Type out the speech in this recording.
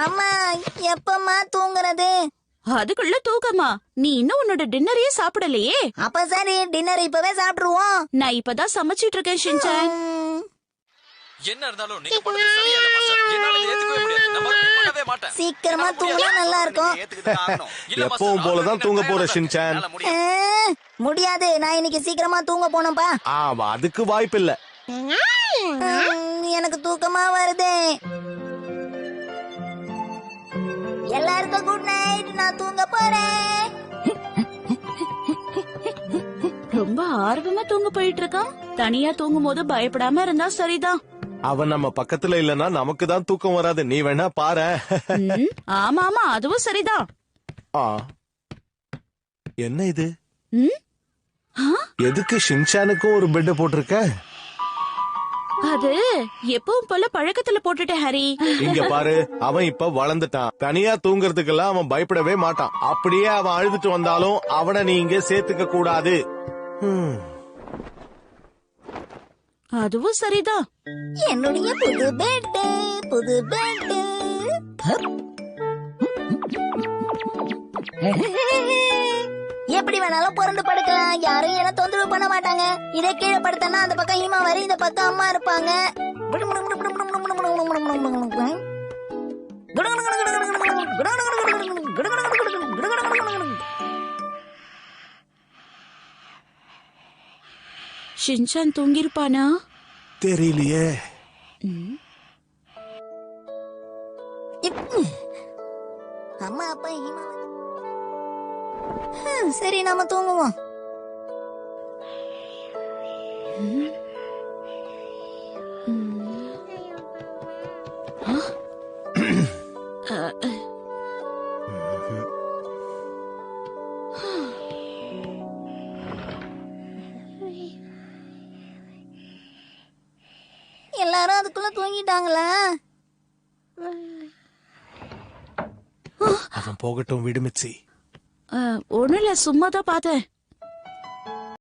அம்மா எப்பமா தூங்குறது? அதுக்குள்ள தூக்கமா? நீ இன்னும் உன்னோட டின்னரையே சாப்பிடலையே. அப்ப சரி, டின்னர் இப்பவே சாப்பிட்டுருவோம். நான் இப்பதான் சமைச்சிட்டு இருக்கேன் ஷின்சான். என்ன இருந்தாலும் நீங்க பண்ணது சரியில்லை மாஸ்டர். என்னால இதை ஏத்துக்கவே முடியாது. நான் மறுபடியும் பண்ணவே மாட்டேன். சீக்கிரமா தூங்கினா நல்லா இருக்கும். எப்பவும் போலதான் தூங்க போற ஷின்சான். முடியாது, நான் இன்னைக்கு சீக்கிரமா தூங்க போனப்பா. அதுக்கு வாய்ப்பு இல்ல. எனக்கு தூக்கமா வருதே. எல்லாருக்கும் குட் நைட். நான் தூங்க போறேன். ரொம்ப ஆர்வமா தூங்க போயிட்டு இருக்கான். தனியா தூங்கும் போது பயப்படாம இருந்தா சரிதான். அவன் நம்ம பக்கத்துல இல்லனா நமக்கு தான் தூக்கம் வராது. நீ வேணா பாரு. ஆமா ஆமா, அதுவும் சரிதான். என்ன இது? எதுக்கு ஷின்சானுக்கும் ஒரு பெட் போட்டிருக்க? அது எப்பவும் போல பழக்கத்துல போட்டுட்டேன் ஹரி. இங்க பாரு, அவன் இப்ப வளர்ந்துட்டான். தனியா தூங்குறதுக்கெல்லாம் அவன் பயப்படவே மாட்டான். அப்படியே அவன் அழுதுட்டு வந்தாலும் அவனை நீ இங்க சேர்த்துக்க கூடாது. அதுவும் சரிதான். என்னுடைய புது பெட், புது பெட். எப்படி வேணாலும் புரண்டு படுக்கலாம். யாரும் என்ன தொந்தரவு பண்ண மாட்டாங்க. இதை கீழே படுத்தனா அந்த பக்கம் ஹீமா வரை, இந்த பக்கம் அம்மா இருப்பாங்க. ஷின்சான் தூங்கிருப்பானா? தெரியலையே. அம்மா அப்பா ஹீமா. சரி, நாம தூங்குவோம். எல்லாரும் அதுக்குள்ள தூங்கிட்டாங்களா? அவன் போகட்டும், விடுமிச்சி. ஒண்ணுல சும்மாதான் பார்த்தேன்.